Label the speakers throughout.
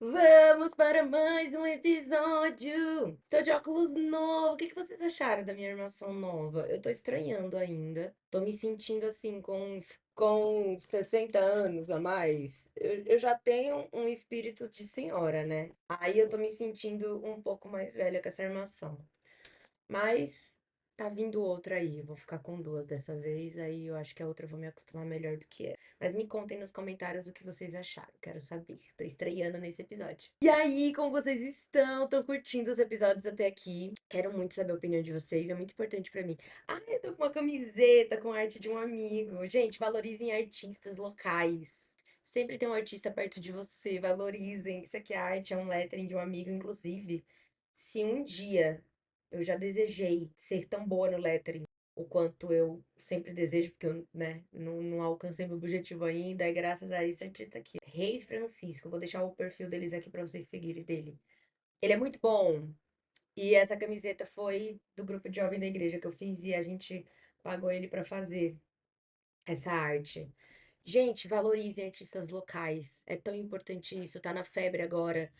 Speaker 1: Vamos para mais um episódio! Estou de óculos novo. O que vocês acharam da minha armação nova? Eu tô estranhando ainda. Tô me sentindo assim com uns 60 anos a mais. Eu já tenho um espírito de senhora, né? Aí eu tô me sentindo um pouco mais velha com essa armação. Mas tá vindo outra aí. Eu vou ficar com duas dessa vez. Aí eu acho que a outra eu vou me acostumar melhor do que é. Mas me contem nos comentários o que vocês acharam. Quero saber. Tô estreando nesse episódio. E aí, como vocês estão? Estão curtindo os episódios até aqui? Quero muito saber a opinião de vocês. É muito importante pra mim. Ah, eu tô com uma camiseta com arte de um amigo. Gente, valorizem artistas locais. Sempre tem um artista perto de você. Valorizem. Isso aqui é arte, é um lettering de um amigo, inclusive. Se um dia eu já desejei ser tão boa no lettering o quanto eu sempre desejo, porque eu, né, não alcancei meu objetivo ainda, é graças a esse artista aqui. Rei Francisco, vou deixar o perfil deles aqui pra vocês seguirem dele. Ele é muito bom. E essa camiseta foi do grupo de jovem da igreja que eu fiz e a gente pagou ele pra fazer essa arte. Gente, valorizem artistas locais. É tão importante isso, tá na febre agora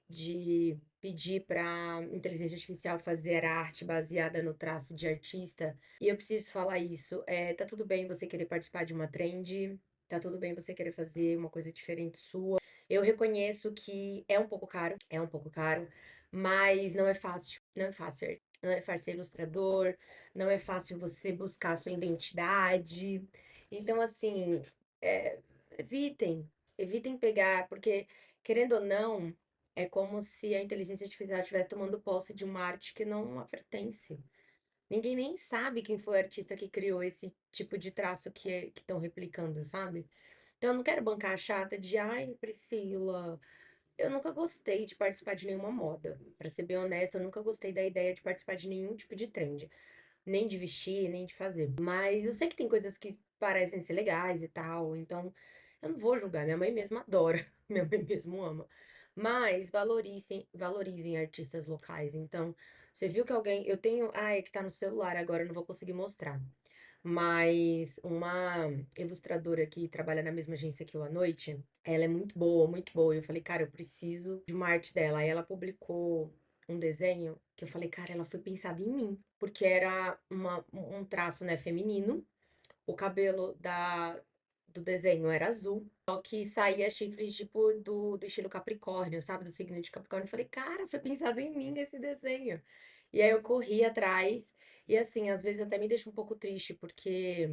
Speaker 1: de pedir para inteligência artificial fazer arte baseada no traço de artista. E eu preciso falar isso. Tá tudo bem você querer participar de uma trend, tá tudo bem você querer fazer uma coisa diferente sua. Eu reconheço que é um pouco caro, mas não é fácil. Não é fácil. Não é fácil ser ilustrador, não é fácil você buscar a sua identidade. Então, assim, é, evitem, evitem pegar, porque, querendo ou não, é como se a inteligência artificial estivesse tomando posse de uma arte que não a pertence. Ninguém nem sabe quem foi o artista que criou esse tipo de traço que estão replicando, sabe? Então eu não quero bancar a chata de, ai, Priscila, eu nunca gostei de participar de nenhuma moda. Pra ser bem honesta, eu nunca gostei da ideia de participar de nenhum tipo de trend. Nem de vestir, nem de fazer. Mas eu sei que tem coisas que parecem ser legais e tal, então eu não vou julgar. Minha mãe mesmo adora, minha mãe mesmo ama. Mas valorizem artistas locais. Então, você viu que alguém. Eu tenho. Ah, é que tá no celular agora, eu não vou conseguir mostrar. Mas uma ilustradora que trabalha na mesma agência que eu à noite, ela é muito boa, muito boa. E eu falei, cara, eu preciso de uma arte dela. Aí ela publicou um desenho que eu falei, cara, ela foi pensada em mim, porque era um traço, né, feminino. O cabelo do desenho era azul, só que saía chifres tipo do estilo Capricórnio, sabe? Do signo de Capricórnio. Eu falei, cara, foi pensado em mim esse desenho. E aí eu corri atrás, e assim, às vezes até me deixa um pouco triste, porque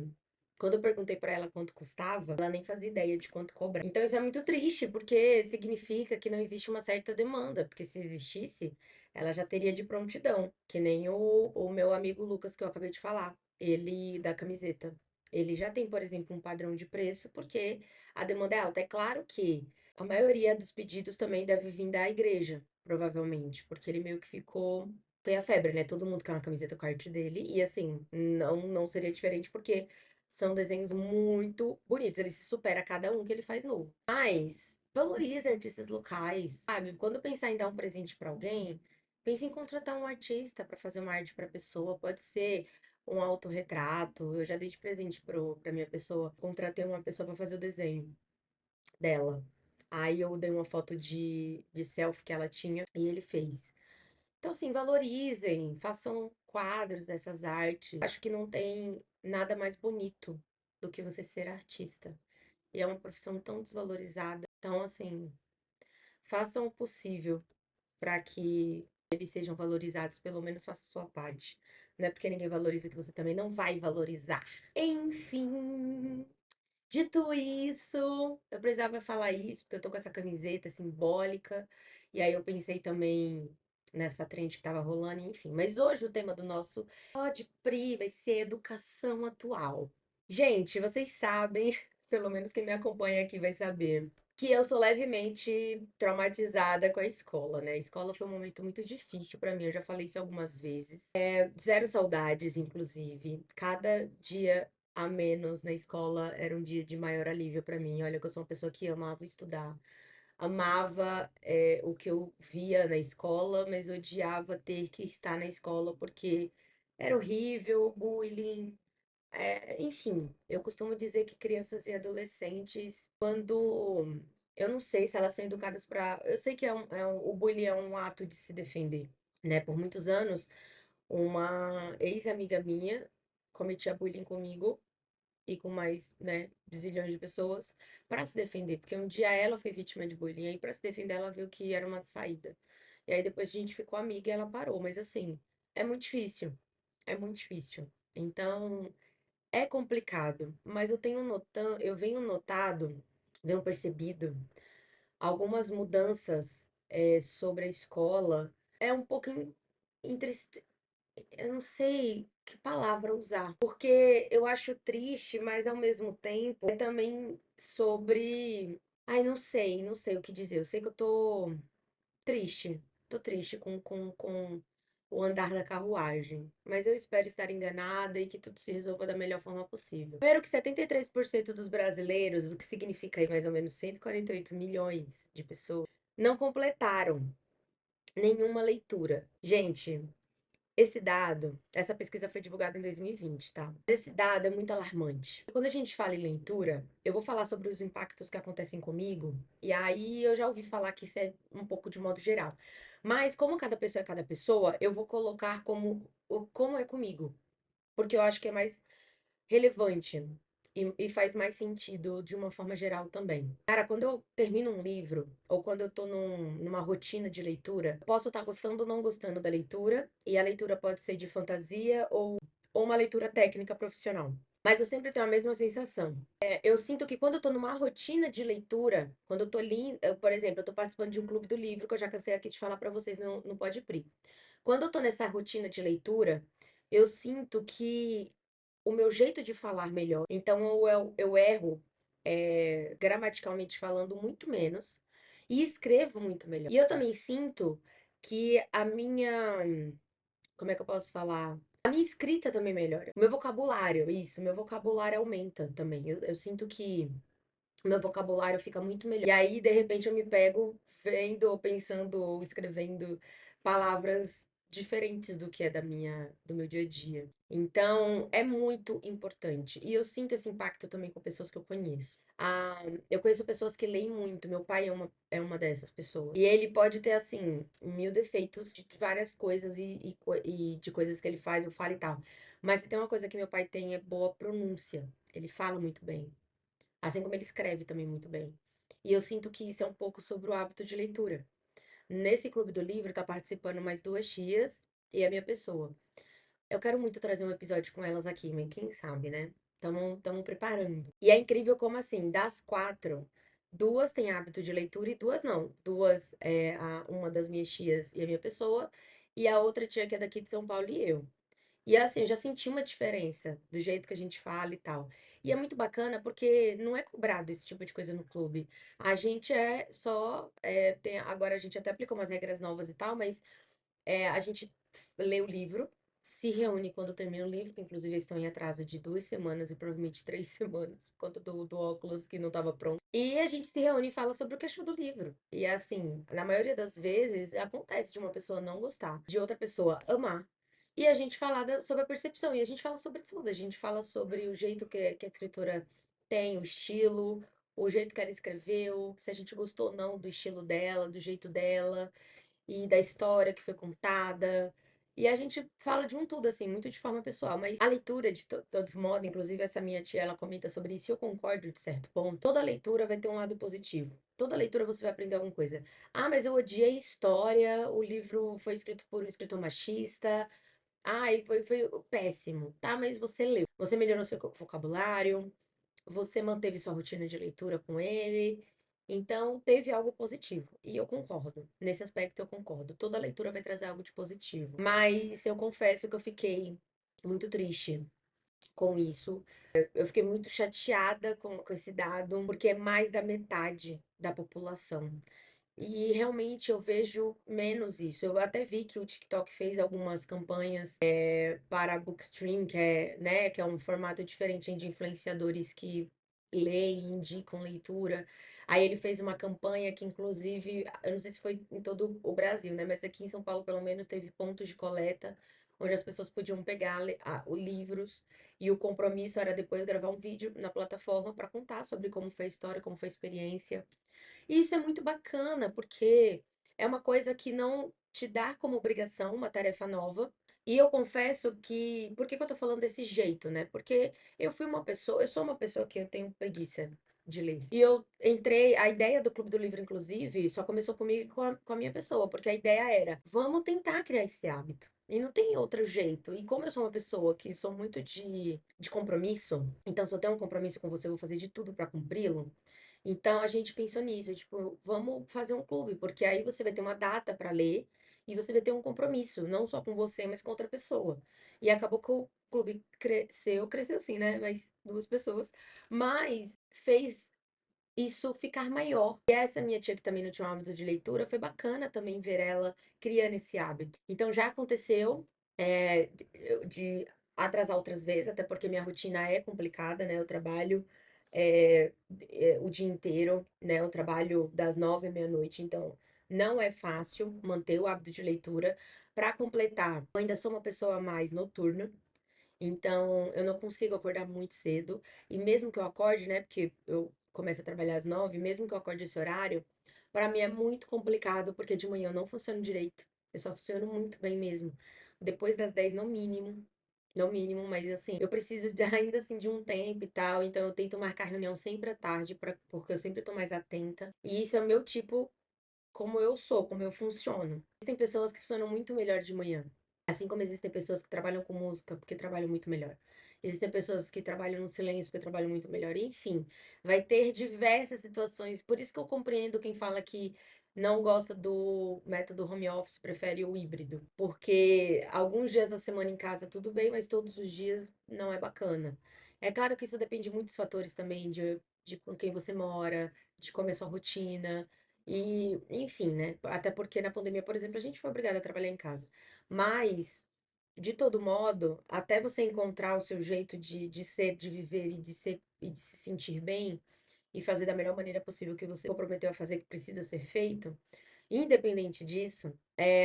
Speaker 1: quando eu perguntei pra ela quanto custava, ela nem fazia ideia de quanto cobrar. Então isso é muito triste, porque significa que não existe uma certa demanda, porque se existisse, ela já teria de prontidão, que nem o meu amigo Lucas que eu acabei de falar, ele da camiseta. Ele já tem, por exemplo, um padrão de preço, porque a demanda é alta. É claro que a maioria dos pedidos também deve vir da igreja, provavelmente, porque ele meio que ficou. Foi a febre, né? Todo mundo quer uma camiseta com a arte dele. E assim, não seria diferente, porque são desenhos muito bonitos. Ele se supera a cada um que ele faz novo. Mas valorize artistas locais, sabe? Quando pensar em dar um presente pra alguém, pense em contratar um artista para fazer uma arte pra pessoa. Pode ser um autorretrato. Eu já dei de presente pra minha pessoa. Contratei uma pessoa para fazer o desenho dela. Aí eu dei uma foto de selfie que ela tinha e ele fez. Então, assim, valorizem, façam quadros dessas artes. Acho que não tem nada mais bonito do que você ser artista. E é uma profissão tão desvalorizada. Então, assim, façam o possível para que eles sejam valorizados, pelo menos faça a sua parte. Não é porque ninguém valoriza que você também não vai valorizar. Enfim, dito isso, eu precisava falar isso, porque eu tô com essa camiseta simbólica, e aí eu pensei também nessa trend que tava rolando, enfim. Mas hoje o tema do nosso Pode Pri vai ser educação atual. Gente, vocês sabem, pelo menos quem me acompanha aqui vai saber, que eu sou levemente traumatizada com a escola, né? A escola foi um momento muito difícil pra mim, eu já falei isso algumas vezes. Zero saudades, inclusive. Cada dia a menos na escola era um dia de maior alívio pra mim. Olha que eu sou uma pessoa que amava estudar, amava, o que eu via na escola, mas odiava ter que estar na escola porque era horrível, bullying, enfim. Eu costumo dizer que crianças e adolescentes, quando Eu não sei se elas são educadas para. Eu sei que o bullying é um ato de se defender, né? Por muitos anos, uma ex-amiga minha cometia bullying comigo e com mais, né, zilhões de pessoas para se defender, porque um dia ela foi vítima de bullying, aí para se defender ela viu que era uma saída. E aí depois a gente ficou amiga e ela parou, mas assim, é muito difícil. É muito difícil. Então, é complicado, mas eu venho percebido algumas mudanças sobre a escola. É um pouco entriste... Eu não sei que palavra usar, porque eu acho triste, mas ao mesmo tempo é também sobre. Ai, não sei o que dizer. Eu sei que eu triste. Tô triste com o andar da carruagem. Mas eu espero estar enganada e que tudo se resolva da melhor forma possível. Primeiro que 73% dos brasileiros, o que significa aí mais ou menos 148 milhões de pessoas, não completaram nenhuma leitura. Gente, essa pesquisa foi divulgada em 2020, tá? Esse dado é muito alarmante. Quando a gente fala em leitura, eu vou falar sobre os impactos que acontecem comigo, e aí eu já ouvi falar que isso é um pouco de modo geral. Mas como cada pessoa, eu vou colocar como é comigo, porque eu acho que é mais relevante e faz mais sentido de uma forma geral também. Cara, quando eu termino um livro, ou quando eu tô numa rotina de leitura, eu posso estar gostando ou não gostando da leitura, e a leitura pode ser de fantasia ou uma leitura técnica profissional. Mas eu sempre tenho a mesma sensação. Eu sinto que quando eu tô numa rotina de leitura, quando eu tô lendo, por exemplo, eu tô participando de um clube do livro, que eu já cansei aqui de falar pra vocês no Pode Pri. Quando eu tô nessa rotina de leitura, eu sinto que o meu jeito de falar melhor. Então eu erro, gramaticalmente falando, muito menos e escrevo muito melhor. E eu também sinto que como é que eu posso falar? A minha escrita também melhora. O meu vocabulário, isso, o meu vocabulário aumenta também. Eu sinto que o meu vocabulário fica muito melhor. E aí, de repente, eu me pego vendo, ou pensando, ou escrevendo palavras diferentes do que é do meu dia a dia. Então, é muito importante. E eu sinto esse impacto também com pessoas que eu conheço. Eu conheço pessoas que leem muito. Meu pai é uma dessas pessoas. E ele pode ter, assim, mil defeitos de várias coisas e de coisas que ele faz, eu falo e tal. Mas se tem uma coisa que meu pai tem é boa pronúncia. Ele fala muito bem. Assim como ele escreve também muito bem. E eu sinto que isso é um pouco sobre o hábito de leitura. Nesse clube do livro tá participando mais duas tias e a minha pessoa. Eu quero muito trazer um episódio com elas aqui, mas quem sabe, né? Estamos preparando. E é incrível como, assim, das quatro, duas têm hábito de leitura e duas não. Duas, uma das minhas tias e a minha pessoa, e a outra tia que é daqui de São Paulo e eu. E assim, eu já senti uma diferença do jeito que a gente fala e tal. E é muito bacana porque não é cobrado esse tipo de coisa no clube. A gente é só. Agora a gente até aplicou umas regras novas e tal, mas a gente lê o livro, se reúne quando termina o livro, que inclusive eles estão em atraso de 2 semanas e provavelmente 3 semanas, por conta do óculos que não estava pronto. E a gente se reúne e fala sobre o que achou do livro. E assim, na maioria das vezes, acontece de uma pessoa não gostar, de outra pessoa amar. E a gente fala sobre a percepção, e a gente fala sobre tudo. A gente fala sobre o jeito que a escritora tem, o estilo, o jeito que ela escreveu, se a gente gostou ou não do estilo dela, do jeito dela e da história que foi contada. E a gente fala de um tudo, assim, muito de forma pessoal. Mas a leitura, de todo modo, inclusive essa minha tia, ela comenta sobre isso e eu concordo de certo ponto. Toda leitura vai ter um lado positivo. Toda leitura você vai aprender alguma coisa. Ah, mas eu odiei história, o livro foi escrito por um escritor machista. Ai, foi péssimo. Tá, mas você leu. Você melhorou seu vocabulário, você manteve sua rotina de leitura com ele. Então, teve algo positivo. E eu concordo. Nesse aspecto, eu concordo. Toda leitura vai trazer algo de positivo. Mas eu confesso que eu fiquei muito triste com isso. Eu fiquei muito chateada com esse dado, porque é mais da metade da população. E realmente eu vejo menos isso. Eu até vi que o TikTok fez algumas campanhas para a Bookstream, que é um formato diferente de influenciadores que leem e indicam leitura. Aí ele fez uma campanha que, inclusive, eu não sei se foi em todo o Brasil, né? Mas aqui em São Paulo, pelo menos, teve pontos de coleta onde as pessoas podiam pegar os livros e o compromisso era depois gravar um vídeo na plataforma para contar sobre como foi a história, como foi a experiência. E isso é muito bacana, porque é uma coisa que não te dá como obrigação uma tarefa nova. E eu confesso que, por que que eu tô falando desse jeito, né? Porque eu sou uma pessoa que eu tenho preguiça de ler. E eu entrei, a ideia do Clube do Livro, inclusive, só começou comigo e com a minha pessoa, porque a ideia era, vamos tentar criar esse hábito. E não tem outro jeito. E como eu sou uma pessoa que sou muito de compromisso, então se eu tenho um compromisso com você, eu vou fazer de tudo para cumpri-lo. Então a gente pensou nisso, tipo, vamos fazer um clube, porque aí você vai ter uma data para ler e você vai ter um compromisso, não só com você, mas com outra pessoa. E acabou que o clube cresceu assim, né? Mas duas pessoas, mas fez isso ficar maior. E essa minha tia que também não tinha um hábito de leitura, foi bacana também ver ela criando esse hábito. Então já aconteceu de atrasar outras vezes, até porque minha rotina é complicada, né? Eu trabalho é, o dia inteiro, né? Eu trabalho das 9 à meia-noite, então não é fácil manter o hábito de leitura. Para completar, eu ainda sou uma pessoa mais noturna, então, eu não consigo acordar muito cedo. E mesmo que eu acorde, né? Porque eu começo a trabalhar às 9, mesmo que eu acorde esse horário, para mim é muito complicado, porque de manhã eu não funciono direito. Eu só funciono muito bem mesmo. Depois das 10, no mínimo. No mínimo, mas assim, eu preciso ainda assim de um tempo e tal. Então, eu tento marcar reunião sempre à tarde, porque eu sempre tô mais atenta. E isso é o meu tipo, como eu sou, como eu funciono. Existem pessoas que funcionam muito melhor de manhã. Assim como existem pessoas que trabalham com música porque trabalham muito melhor. Existem pessoas que trabalham no silêncio porque trabalham muito melhor. Enfim, vai ter diversas situações. Por isso que eu compreendo quem fala que não gosta do método home office, prefere o híbrido. Porque alguns dias da semana em casa tudo bem, mas todos os dias não é bacana. É claro que isso depende de muitos fatores também, de com quem você mora, de como é a sua rotina. E, enfim, né? Até porque na pandemia, por exemplo, a gente foi obrigada a trabalhar em casa. Mas, de todo modo, até você encontrar o seu jeito de ser, de viver e de ser e de se sentir bem e fazer da melhor maneira possível o que você comprometeu a fazer que precisa ser feito, independente disso,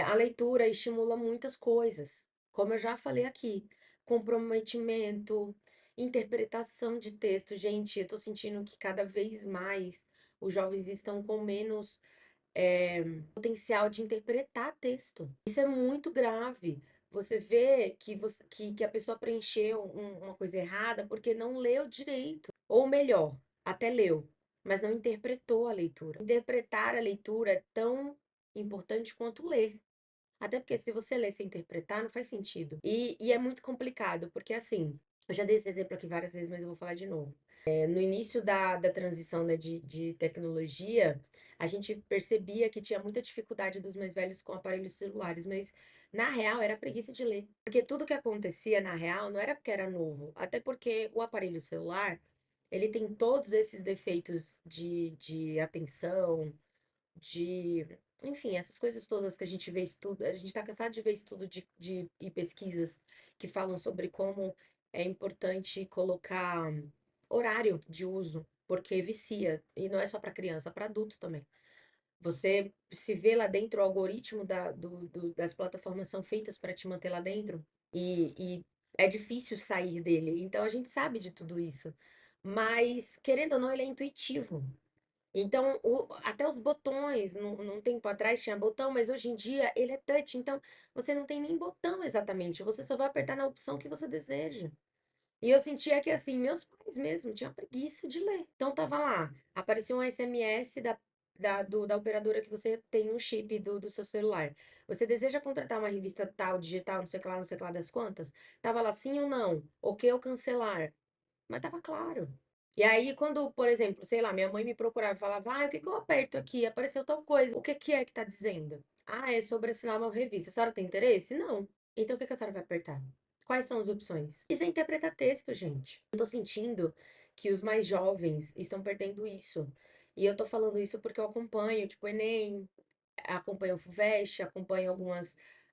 Speaker 1: a leitura estimula muitas coisas. Como eu já falei aqui, comprometimento, interpretação de texto. Gente, eu tô sentindo que cada vez mais os jovens estão com menos potencial de interpretar texto. Isso é muito grave. Você vê que a pessoa preencheu uma coisa errada porque não leu direito. Ou melhor, até leu, mas não interpretou a leitura. Interpretar a leitura é tão importante quanto ler. Até porque se você ler sem interpretar, não faz sentido. E é muito complicado, porque assim, eu já dei esse exemplo aqui várias vezes, mas eu vou falar de novo. No início da transição, né, de tecnologia, a gente percebia que tinha muita dificuldade dos mais velhos com aparelhos celulares, mas na real era preguiça de ler. Porque tudo que acontecia na real não era porque era novo, até porque o aparelho celular, ele tem todos esses defeitos de atenção, de, enfim, essas coisas todas que a gente vê estudo, a gente está cansado de ver estudo e pesquisas que falam sobre como é importante colocar horário de uso, porque vicia, e não é só para criança, para adulto também. Você se vê lá dentro, o algoritmo das plataformas são feitas para te manter lá dentro, e é difícil sair dele. Então a gente sabe de tudo isso. Mas, querendo ou não, ele é intuitivo. Então, até os botões, num tempo atrás tinha botão, mas hoje em dia ele é touch, então você não tem nem botão exatamente, você só vai apertar na opção que você deseja. E eu sentia que, assim, meus pais mesmo tinham preguiça de ler. Então, tava lá, apareceu um SMS da operadora que você tem no chip do seu celular. Você deseja contratar uma revista tal, digital, não sei o que lá, não sei o que lá das quantas? Tava lá sim ou não, ok ou cancelar. Mas tava claro. E aí, quando, por exemplo, sei lá, minha mãe me procurava e falava, o que que eu aperto aqui? Apareceu tal coisa. O que que é que tá dizendo? Ah, é sobre assinar uma revista. A senhora tem interesse? Não. Então, o que que a senhora vai apertar? Quais são as opções? Isso é interpretar texto, gente. Eu tô sentindo que os mais jovens estão perdendo isso. E eu tô falando isso porque eu acompanho, tipo, Enem, acompanho o FUVEST, acompanho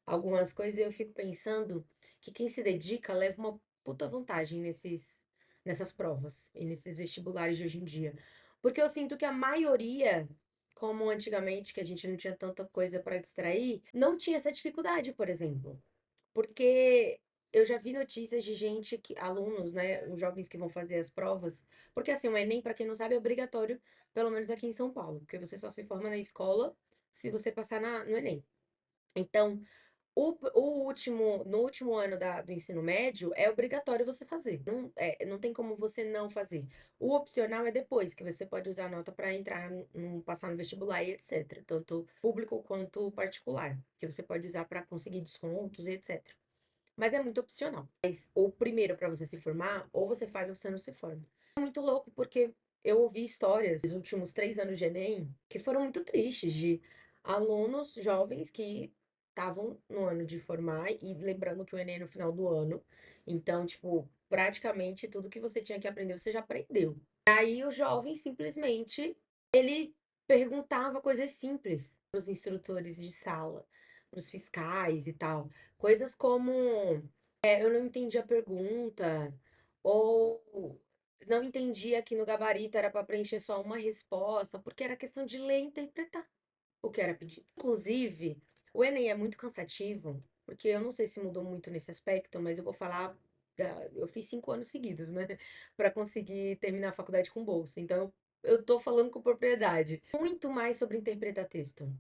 Speaker 1: algumas coisas e eu fico pensando que quem se dedica leva uma puta vantagem nessas provas e nesses vestibulares de hoje em dia. Porque eu sinto que a maioria, como antigamente, que a gente não tinha tanta coisa para distrair, não tinha essa dificuldade, por exemplo. Porque eu já vi notícias de alunos, né, os jovens que vão fazer as provas, porque assim, o Enem, para quem não sabe, é obrigatório pelo menos aqui em São Paulo, porque você só se forma na escola se você passar no Enem. Então, no último ano do ensino médio, é obrigatório você fazer. Não, não tem como você não fazer. O opcional é depois, que você pode usar a nota para entrar, passar no vestibular e etc. Tanto público quanto particular, que você pode usar para conseguir descontos e etc. Mas é muito opcional. Mas o primeiro para você se formar, ou você faz ou você não se forma. É muito louco porque eu ouvi histórias nos últimos 3 anos de Enem que foram muito tristes de alunos jovens que estavam no ano de formar e lembrando que o Enem é no final do ano. Então, tipo, praticamente tudo que você tinha que aprender, você já aprendeu. Aí o jovem simplesmente ele perguntava coisas simples para os instrutores de sala, para os fiscais e tal. Coisas como eu não entendi a pergunta, ou não entendia que no gabarito era para preencher só uma resposta, porque era questão de ler e interpretar o que era pedido. Inclusive, o Enem é muito cansativo, porque eu não sei se mudou muito nesse aspecto, mas eu vou falar. Eu fiz 5 anos seguidos, né? Para conseguir terminar a faculdade com bolsa. Então, eu tô falando com propriedade. Muito mais sobre interpretar texto.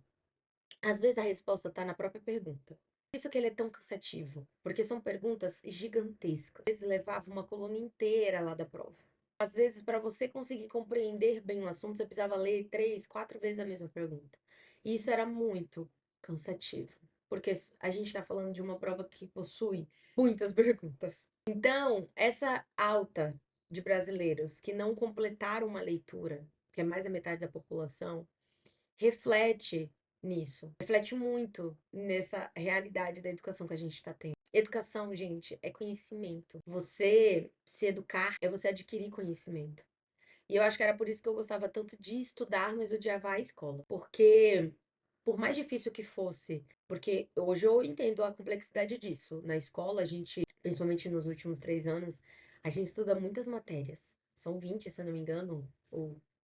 Speaker 1: Às vezes a resposta está na própria pergunta. Por isso que ele é tão cansativo, porque são perguntas gigantescas. Às vezes levava uma coluna inteira lá da prova. Às vezes, para você conseguir compreender bem o assunto, você precisava ler 3, 4 vezes a mesma pergunta. E isso era muito cansativo, porque a gente está falando de uma prova que possui muitas perguntas. Então, essa alta de brasileiros que não completaram uma leitura, que é mais da metade da população, reflete nisso, reflete muito nessa realidade da educação que a gente está tendo. Educação, gente, é conhecimento. Você se educar é você adquirir conhecimento. E eu acho que era por isso que eu gostava tanto de estudar, mas odiava a escola. Porque, por mais difícil que fosse, porque hoje eu entendo a complexidade disso. Na escola, a gente, principalmente nos últimos 3 anos, a gente estuda muitas matérias. São 20, se eu não me engano, ou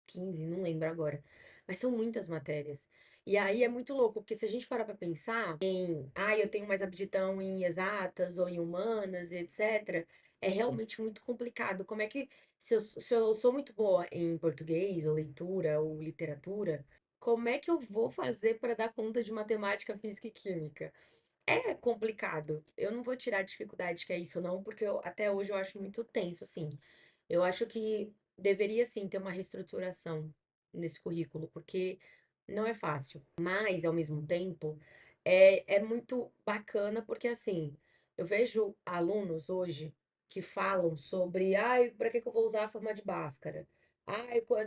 Speaker 1: 15, não lembro agora. Mas são muitas matérias. E aí é muito louco, porque se a gente parar pra pensar em, eu tenho mais aptidão em exatas ou em humanas, etc., é realmente muito complicado. Como é que se eu sou muito boa em português, ou leitura, ou literatura, como é que eu vou fazer para dar conta de matemática, física e química? É complicado. Eu não vou tirar a dificuldade que é isso, não, porque até hoje eu acho muito tenso, assim. Eu acho que deveria, sim, ter uma reestruturação nesse currículo, porque não é fácil. Mas, ao mesmo tempo, é muito bacana, porque, assim, eu vejo alunos hoje que falam sobre, para que que eu vou usar a fórmula de Bhaskara?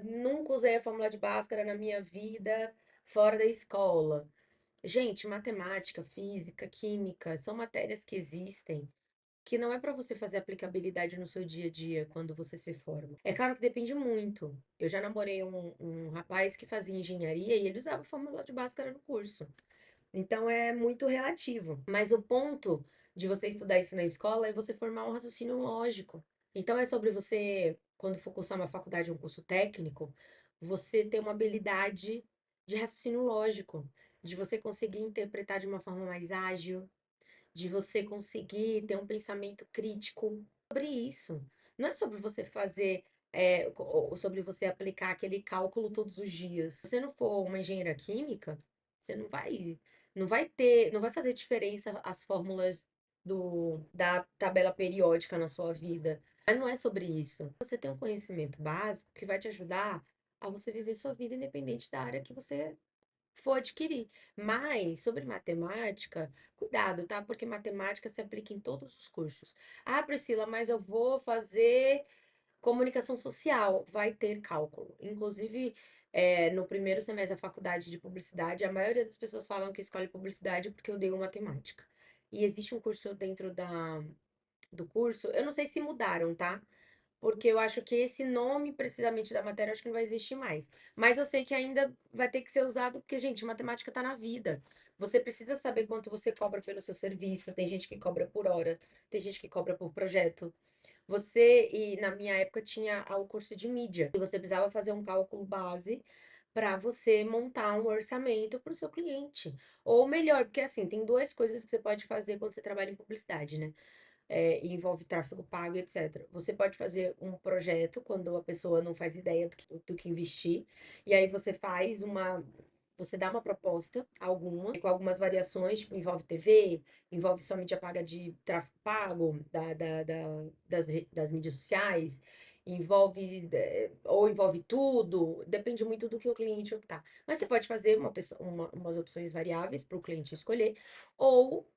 Speaker 1: Nunca usei a fórmula de Bhaskara na minha vida fora da escola. Gente, matemática, física, química, são matérias que existem que não é para você fazer aplicabilidade no seu dia a dia quando você se forma. É claro que depende muito. Eu já namorei um rapaz que fazia engenharia e ele usava fórmula de Bhaskara no curso. Então é muito relativo. Mas o ponto de você estudar isso na escola é você formar um raciocínio lógico. Então é sobre você, quando for cursar uma faculdade ou um curso técnico, você ter uma habilidade de raciocínio lógico, de você conseguir interpretar de uma forma mais ágil, de você conseguir ter um pensamento crítico sobre isso. Não é sobre você fazer, ou sobre você aplicar aquele cálculo todos os dias. Se você não for uma engenheira química, você não vai fazer diferença as fórmulas da tabela periódica na sua vida. Mas não é sobre isso. Você tem um conhecimento básico que vai te ajudar a você viver sua vida independente da área que você for adquirir. Mas, sobre matemática, cuidado, tá? Porque matemática se aplica em todos os cursos. Priscila, mas eu vou fazer comunicação social. Vai ter cálculo. Inclusive, no primeiro semestre da faculdade de publicidade, a maioria das pessoas falam que escolhe publicidade porque eu dei matemática. E existe um curso dentro do curso, eu não sei se mudaram, tá? Porque eu acho que esse nome, precisamente da matéria, eu acho que não vai existir mais. Mas eu sei que ainda vai ter que ser usado, porque, gente, matemática tá na vida. Você precisa saber quanto você cobra pelo seu serviço. Tem gente que cobra por hora, tem gente que cobra por projeto. Na minha época, tinha o curso de mídia. E você precisava fazer um cálculo base para você montar um orçamento para o seu cliente. Ou melhor, porque assim, tem duas coisas que você pode fazer quando você trabalha em publicidade, né? e envolve tráfego pago, etc. Você pode fazer um projeto quando a pessoa não faz ideia do que investir, e aí você dá uma proposta, alguma, com algumas variações, tipo, envolve TV, envolve só mídia paga de tráfego pago, das mídias sociais, ou envolve tudo, depende muito do que o cliente optar. Mas você pode fazer umas opções variáveis para o cliente escolher, ou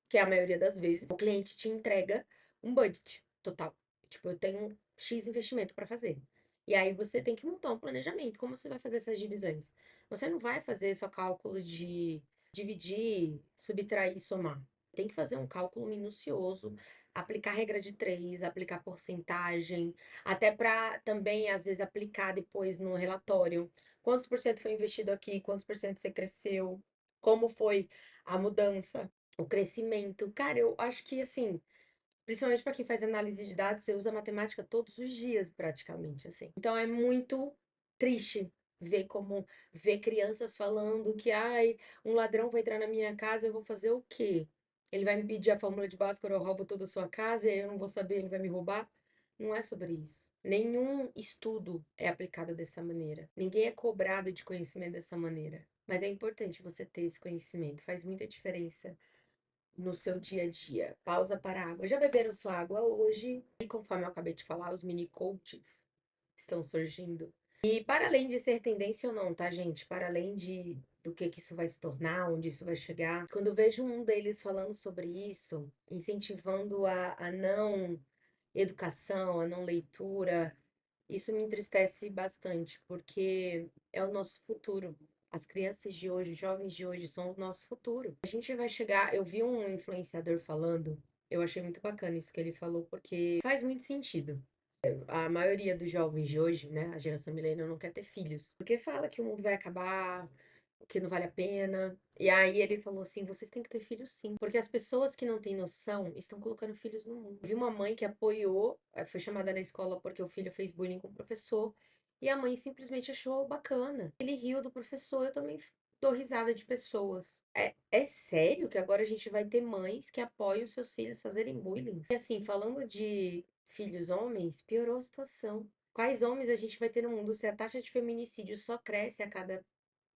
Speaker 1: que é a maioria das vezes, o cliente te entrega um budget total. Tipo, eu tenho X investimento para fazer. E aí você tem que montar um planejamento. Como você vai fazer essas divisões? Você não vai fazer só cálculo de dividir, subtrair e somar. Tem que fazer um cálculo minucioso, aplicar regra de três, aplicar porcentagem, até para também, às vezes, aplicar depois no relatório. Quantos por cento foi investido aqui? Quantos por cento você cresceu? Como foi a mudança? O crescimento. Cara, eu acho que assim, principalmente para quem faz análise de dados, você usa matemática todos os dias, praticamente, assim. Então é muito triste ver crianças falando que, ai, um ladrão vai entrar na minha casa, eu vou fazer o quê? Ele vai me pedir a fórmula de Bhaskara, eu roubo toda a sua casa e aí eu não vou saber, ele vai me roubar. Não é sobre isso. Nenhum estudo é aplicado dessa maneira. Ninguém é cobrado de conhecimento dessa maneira. Mas é importante você ter esse conhecimento. Faz muita diferença no seu dia a dia. Pausa para a água. Já beberam sua água hoje? E conforme eu acabei de falar, os mini coaches estão surgindo. E para além de ser tendência ou não, tá, gente? Para além do que isso vai se tornar, onde isso vai chegar. Quando eu vejo um deles falando sobre isso, incentivando a não educação, a não leitura, isso me entristece bastante, porque é o nosso futuro. As crianças de hoje, os jovens de hoje, são o nosso futuro. A gente vai chegar. Eu vi um influenciador falando, eu achei muito bacana isso que ele falou, porque faz muito sentido. A maioria dos jovens de hoje, né, a geração millennial, não quer ter filhos, porque fala que o mundo vai acabar, que não vale a pena. E aí ele falou assim: vocês têm que ter filhos sim, porque as pessoas que não têm noção estão colocando filhos no mundo. Eu vi uma mãe que apoiou, foi chamada na escola porque o filho fez bullying com o professor, e a mãe simplesmente achou bacana. Ele riu do professor, eu também dou risada de pessoas. É sério que agora a gente vai ter mães que apoiam os seus filhos fazerem bullying? E assim, falando de filhos homens, piorou a situação. Quais homens a gente vai ter no mundo se a taxa de feminicídio só cresce a cada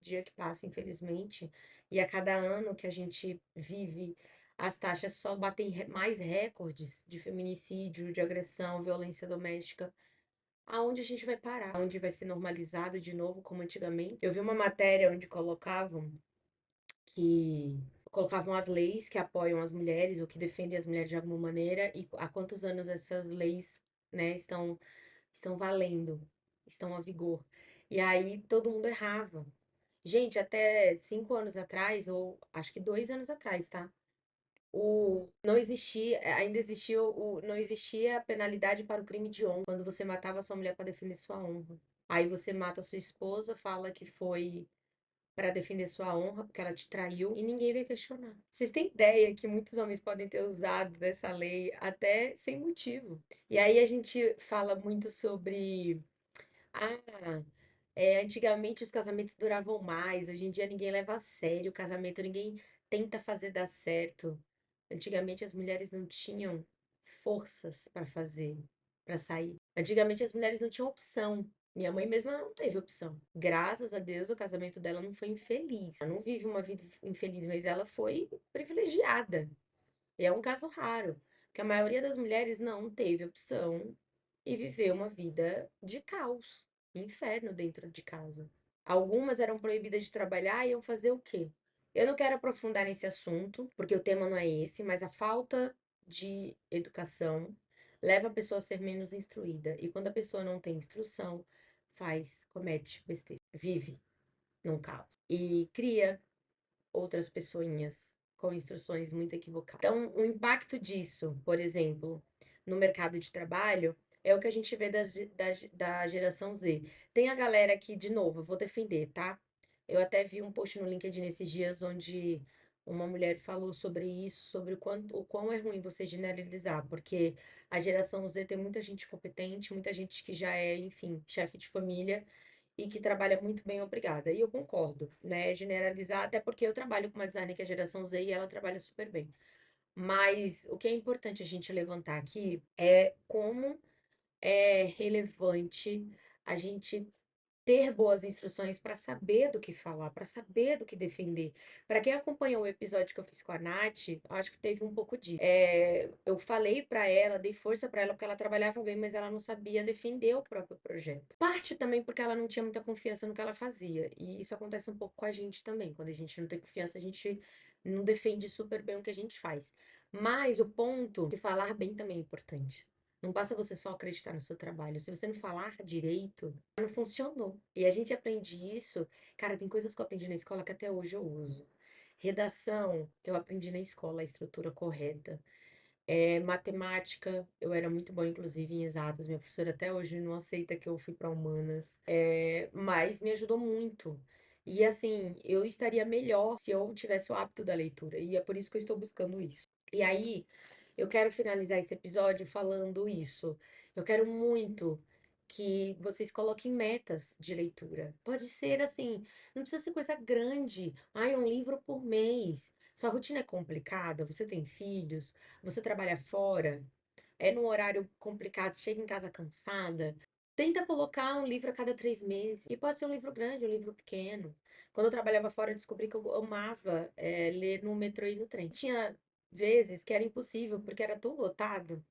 Speaker 1: dia que passa, infelizmente, e a cada ano que a gente vive, as taxas só batem mais recordes de feminicídio, de agressão, violência doméstica. Aonde a gente vai parar? Onde vai ser normalizado de novo, como antigamente? Eu vi uma matéria onde que colocavam as leis que apoiam as mulheres ou que defendem as mulheres de alguma maneira e há quantos anos essas leis, né, estão valendo, estão a vigor. E aí todo mundo errava. Gente, até 5 anos atrás, ou acho que 2 anos atrás, tá? Não existia, ainda existia não existia a penalidade para o crime de honra, quando você matava sua mulher para defender sua honra. Aí você mata sua esposa, fala que foi para defender sua honra, porque ela te traiu, e ninguém vai questionar. Vocês têm ideia que muitos homens podem ter usado dessa lei até sem motivo. E aí a gente fala muito sobre ah, antigamente os casamentos duravam mais, hoje em dia ninguém leva a sério o casamento, ninguém tenta fazer dar certo. Antigamente as mulheres não tinham forças para fazer, para sair. Antigamente as mulheres não tinham opção. Minha mãe mesma não teve opção. Graças a Deus o casamento dela não foi infeliz. Ela não vive uma vida infeliz, mas ela foi privilegiada. E é um caso raro, porque a maioria das mulheres não teve opção e viveu uma vida de caos, inferno dentro de casa. Algumas eram proibidas de trabalhar e iam fazer o quê? Eu não quero aprofundar nesse assunto, porque o tema não é esse, mas a falta de educação leva a pessoa a ser menos instruída. E quando a pessoa não tem instrução, comete besteira, vive num caos e cria outras pessoinhas com instruções muito equivocadas. Então, o impacto disso, por exemplo, no mercado de trabalho, é o que a gente vê da geração Z. Tem a galera que, de novo, eu vou defender, tá? Eu até vi um post no LinkedIn esses dias onde uma mulher falou sobre isso, sobre o quão é ruim você generalizar, porque a geração Z tem muita gente competente, muita gente que já é, enfim, chefe de família, e que trabalha muito bem, obrigada. E eu concordo, né? Generalizar, até porque eu trabalho com uma designer que é geração Z e ela trabalha super bem. Mas o que é importante a gente levantar aqui é como é relevante a gente ter boas instruções para saber do que falar, para saber do que defender. Para quem acompanhou o episódio que eu fiz com a Nath, acho que teve um pouco disso. Eu falei para ela, dei força para ela porque ela trabalhava bem, mas ela não sabia defender o próprio projeto. Parte também porque ela não tinha muita confiança no que ela fazia. E isso acontece um pouco com a gente também. Quando a gente não tem confiança, a gente não defende super bem o que a gente faz. Mas o ponto de falar bem também é importante. Não basta você só acreditar no seu trabalho. Se você não falar direito, não funcionou. E a gente aprende isso. Cara, tem coisas que eu aprendi na escola que até hoje eu uso. Redação, eu aprendi na escola a estrutura correta. Matemática, eu era muito boa, inclusive, em exatas. Minha professora até hoje não aceita que eu fui para humanas. Mas me ajudou muito. E assim, eu estaria melhor se eu tivesse o hábito da leitura. E é por isso que eu estou buscando isso. E aí, eu quero finalizar esse episódio falando isso. Eu quero muito que vocês coloquem metas de leitura. Pode ser assim, não precisa ser coisa grande. Ai, um livro por mês. Sua rotina é complicada, você tem filhos, você trabalha fora, é num horário complicado, você chega em casa cansada. Tenta colocar um livro a cada 3 meses. E pode ser um livro grande, um livro pequeno. Quando eu trabalhava fora, eu descobri que eu amava ler no metrô e no trem. Tinha vezes que era impossível, porque era tão lotado.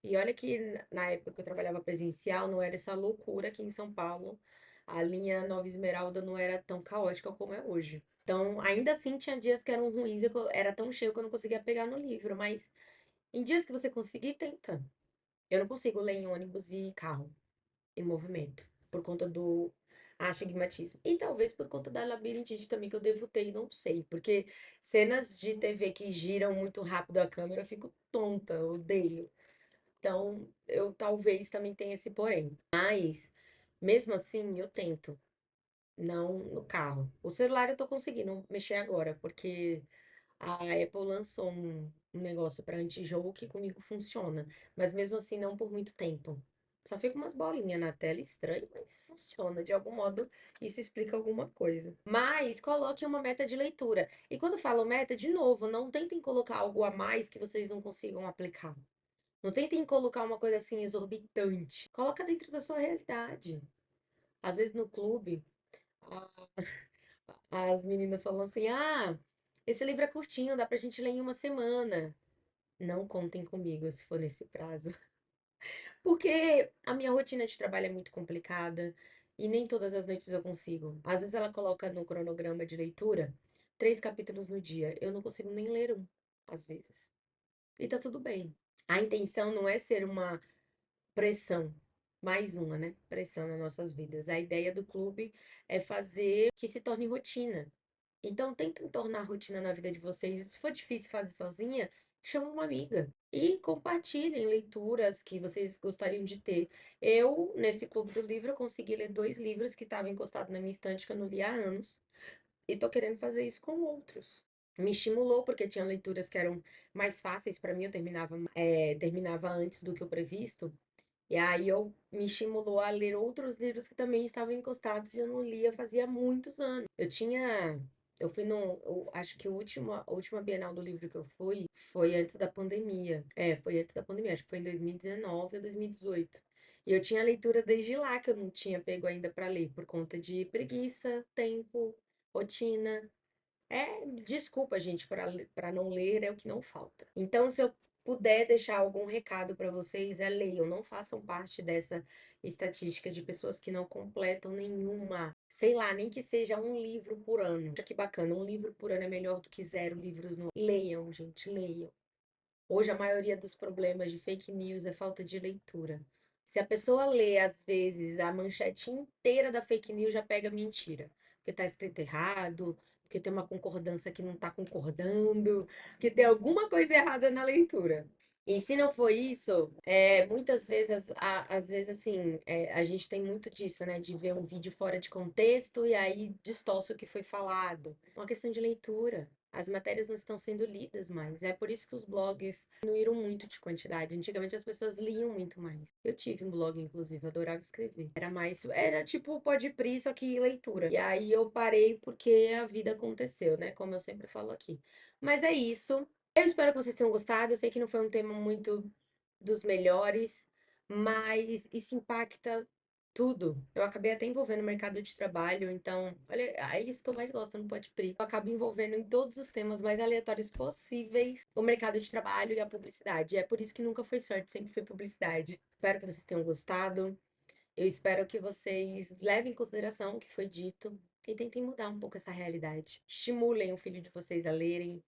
Speaker 1: E olha que na época que eu trabalhava presencial, não era essa loucura aqui em São Paulo. A linha Nova Esmeralda não era tão caótica como é hoje. Então, ainda assim, tinha dias que eram ruins, era tão cheio que eu não conseguia pegar no livro. Mas em dias que você conseguir, tenta. Eu não consigo ler em ônibus e carro em movimento, por conta do astigmatismo. E talvez por conta da labirintite também, que eu devo ter e não sei. Porque cenas de TV que giram muito rápido a câmera, eu fico tonta, eu odeio. Então, eu talvez também tenha esse porém. Mas, mesmo assim, eu tento. Não no carro. O celular eu tô conseguindo mexer agora, porque a Apple lançou um negócio para antijogo que comigo funciona. Mas mesmo assim, não por muito tempo. Só fica umas bolinhas na tela, estranho, mas funciona. De algum modo, isso explica alguma coisa. Mas coloque uma meta de leitura. E quando falo meta, de novo, não tentem colocar algo a mais que vocês não consigam aplicar. Não tentem colocar uma coisa assim exorbitante. Coloca dentro da sua realidade. Às vezes no clube, a- as meninas falam assim: ah, esse livro é curtinho, dá pra gente ler em uma semana. Não contem comigo se for nesse prazo. Porque a minha rotina de trabalho é muito complicada e nem todas as noites eu consigo. Às vezes ela coloca no cronograma de leitura 3 capítulos no dia. Eu não consigo nem ler um, às vezes. E tá tudo bem. A intenção não é ser uma pressão, mais uma, né? Pressão nas nossas vidas. A ideia do clube é fazer que se torne rotina. Então, tentem tornar rotina na vida de vocês. E se for difícil fazer sozinha, chama uma amiga e compartilhem leituras que vocês gostariam de ter. Eu, nesse clube do livro, eu consegui ler 2 livros que estavam encostados na minha estante que eu não li há anos. E tô querendo fazer isso com outros. Me estimulou porque tinha leituras que eram mais fáceis para mim, eu terminava antes do que o previsto. E aí eu me estimulou a ler outros livros que também estavam encostados e eu não lia fazia muitos anos. Eu fui acho que a última Bienal do livro que eu fui foi antes da pandemia. Foi antes da pandemia, acho que foi em 2019 ou 2018. E eu tinha leitura desde lá que eu não tinha pego ainda para ler, por conta de preguiça, tempo, rotina. Desculpa, gente, para não ler é o que não falta. Então, se eu puder deixar algum recado para vocês, leiam, não façam parte dessa estatística de pessoas que não completam nenhuma, sei lá, nem que seja um livro por ano. Olha que bacana, um livro por ano é melhor do que 0 livros no ano. Leiam, gente, leiam. Hoje a maioria dos problemas de fake news é falta de leitura. Se a pessoa lê, às vezes, a manchete inteira da fake news, já pega mentira. Porque está escrito errado, porque tem uma concordância que não está concordando, que tem alguma coisa errada na leitura. E se não for isso, muitas vezes, às vezes assim, a gente tem muito disso, né? De ver um vídeo fora de contexto e aí distorce o que foi falado. É uma questão de leitura. As matérias não estão sendo lidas mais. É por isso que os blogs diminuíram muito de quantidade. Antigamente as pessoas liam muito mais. Eu tive um blog, inclusive, eu adorava escrever. Era tipo o Podpri, só que leitura. E aí eu parei porque a vida aconteceu, né? Como eu sempre falo aqui. Mas é isso. Eu espero que vocês tenham gostado. Eu sei que não foi um tema muito dos melhores, mas isso impacta tudo. Eu acabei até envolvendo o mercado de trabalho, então, olha, é isso que eu mais gosto no Pode Pri. Eu acabo envolvendo em todos os temas mais aleatórios possíveis o mercado de trabalho e a publicidade. É por isso que nunca foi sorte, sempre foi publicidade. Espero que vocês tenham gostado. Eu espero que vocês levem em consideração o que foi dito e tentem mudar um pouco essa realidade. Estimulem o filho de vocês a lerem,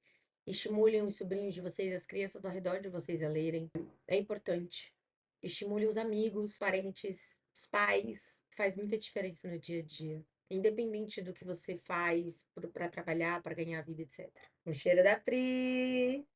Speaker 1: estimulem os sobrinhos de vocês, as crianças ao redor de vocês a lerem. É importante. Estimulem os amigos, parentes, os pais. Faz muita diferença no dia a dia. Independente do que você faz para trabalhar, para ganhar a vida, etc. Um cheiro da Pri!